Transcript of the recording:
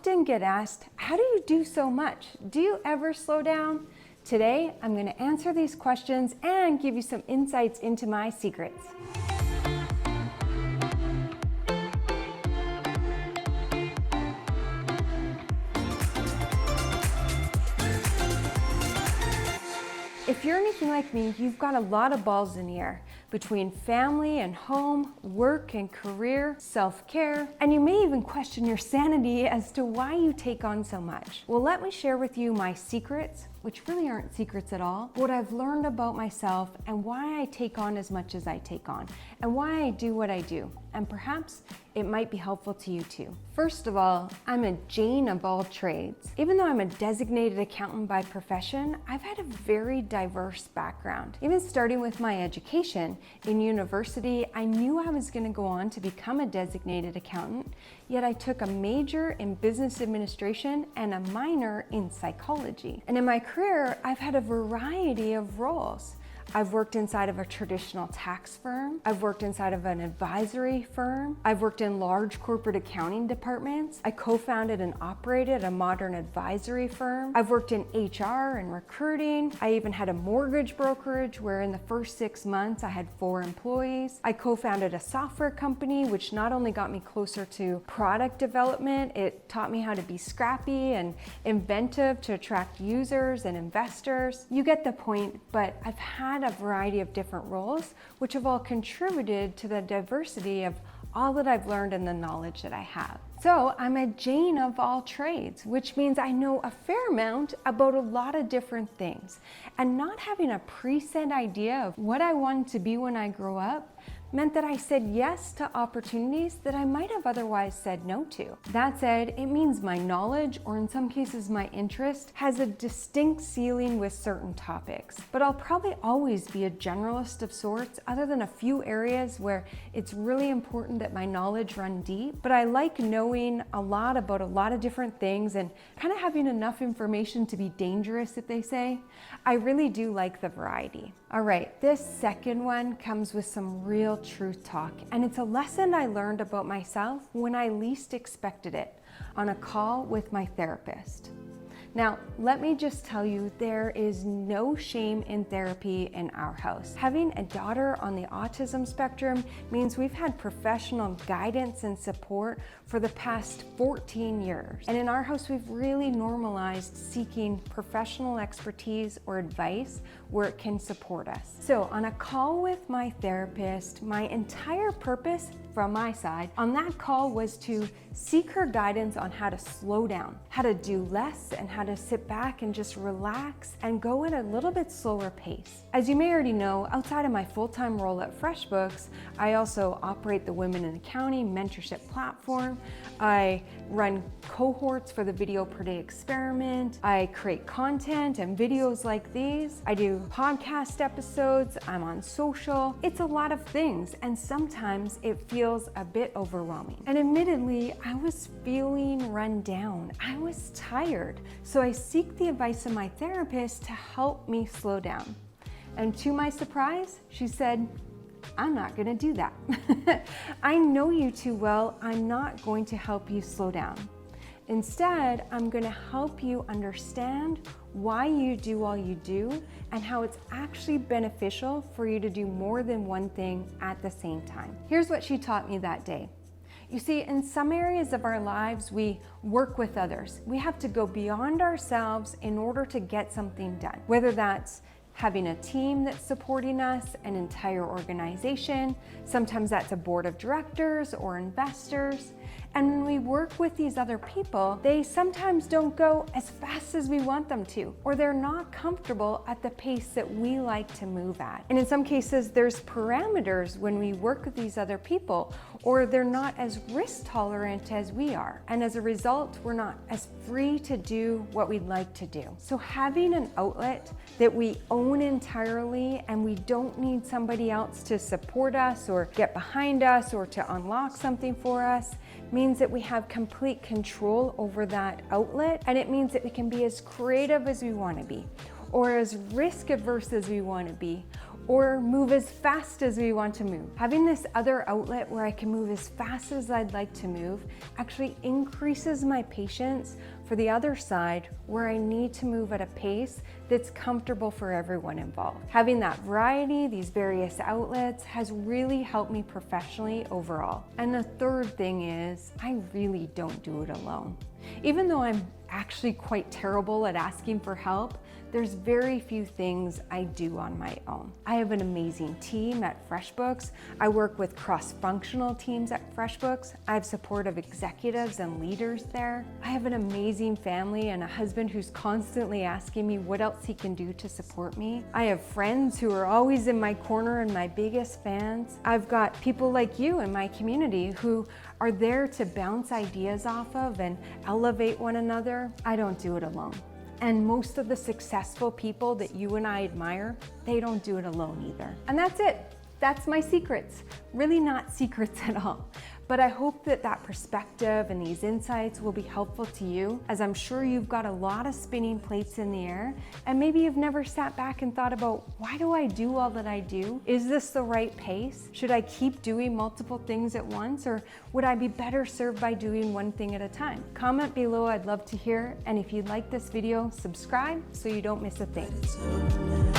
often get asked, how do you do so much? Do you ever slow down? Today, I'm going to answer these questions and give you some insights into my secrets. If you're anything like me, you've got a lot of balls in the air between family and home, work and career, self-care, and you may even question your sanity as to why you take on so much. Well, let me share with you my secrets, which really aren't secrets at all, what I've learned about myself and why I take on as much as I take on, and why I do what I do. And perhaps it might be helpful to you too. First of all, I'm a Jane of all trades. Even though I'm a designated accountant by profession, I've had a very diverse background. Even starting with my education, in university, I knew I was going to go on to become a designated accountant, yet I took a major in business administration and a minor in psychology. And in my career, I've had a variety of roles. I've worked inside of a traditional tax firm. I've worked inside of an advisory firm. I've worked in large corporate accounting departments. I co-founded and operated a modern advisory firm. I've worked in HR and recruiting. I even had a mortgage brokerage where in the first 6 months I had 4 employees. I co-founded a software company, which not only got me closer to product development, it taught me how to be scrappy and inventive to attract users and investors. You get the point, but I've had a variety of different roles, which have all contributed to the diversity of all that I've learned and the knowledge that I have. So I'm a Jane of all trades, which means I know a fair amount about a lot of different things. And not having a preset idea of what I wanted to be when I grow up meant that I said yes to opportunities that I might have otherwise said no to. That said, it means my knowledge, or in some cases my interest, has a distinct ceiling with certain topics. But I'll probably always be a generalist of sorts, other than a few areas where it's really important that my knowledge run deep. But I like knowing a lot about a lot of different things and kind of having enough information to be dangerous, if they say. I really do like the variety. All right, this second one comes with some real truth talk, and it's a lesson I learned about myself when I least expected it, on a call with my therapist. Now, let me just tell you, there is no shame in therapy in our house. Having a daughter on the autism spectrum means we've had professional guidance and support for the past 14 years. And in our house, we've really normalized seeking professional expertise or advice where it can support us. So on a call with my therapist, my entire purpose from my side on that call was to seek her guidance on how to slow down, how to do less, and how to sit back and just relax and go at a little bit slower pace. As you may already know, outside of my full-time role at FreshBooks, I also operate the Women in Accounting mentorship platform. I run cohorts for the Video Per Day experiment. I create content and videos like these. I do podcast episodes. I'm on social. It's a lot of things, and sometimes it feels a bit overwhelming. And admittedly, I was feeling run down. I was tired. So I seek the advice of my therapist to help me slow down. And to my surprise, she said, I'm not gonna do that. I know you too well. I'm not going to help you slow down. Instead, I'm gonna help you understand why you do all you do and how it's actually beneficial for you to do more than one thing at the same time. Here's what she taught me that day. You see, in some areas of our lives, we work with others. We have to go beyond ourselves in order to get something done, whether that's having a team that's supporting us, an entire organization. Sometimes that's a board of directors or investors. And when we work with these other people, they sometimes don't go as fast as we want them to, or they're not comfortable at the pace that we like to move at. And in some cases, there's parameters when we work with these other people, or they're not as risk tolerant as we are. And as a result, we're not as free to do what we'd like to do. So having an outlet that we own entirely and we don't need somebody else to support us or get behind us or to unlock something for us means that we have complete control over that outlet, and it means that we can be as creative as we want to be, or as risk averse as we want to be, or move as fast as we want to move. Having this other outlet where I can move as fast as I'd like to move actually increases my patience for the other side where I need to move at a pace that's comfortable for everyone involved. Having that variety, these various outlets, has really helped me professionally overall. And the third thing is, I really don't do it alone. Even though I'm actually quite terrible at asking for help, there's very few things I do on my own. I have an amazing team at FreshBooks. I work with cross-functional teams at FreshBooks. I have support of executives and leaders there. I have an amazing family and a husband who's constantly asking me what else he can do to support me. I have friends who are always in my corner and my biggest fans. I've got people like you in my community who are there to bounce ideas off of and elevate one another. I don't do it alone. And most of the successful people that you and I admire, they don't do it alone either. And that's it. That's my secrets. Really not secrets at all. But I hope that that perspective and these insights will be helpful to you, as I'm sure you've got a lot of spinning plates in the air, and maybe you've never sat back and thought about, why do I do all that I do? Is this the right pace? Should I keep doing multiple things at once, or would I be better served by doing one thing at a time? Comment below, I'd love to hear, and if you like this video, subscribe so you don't miss a thing.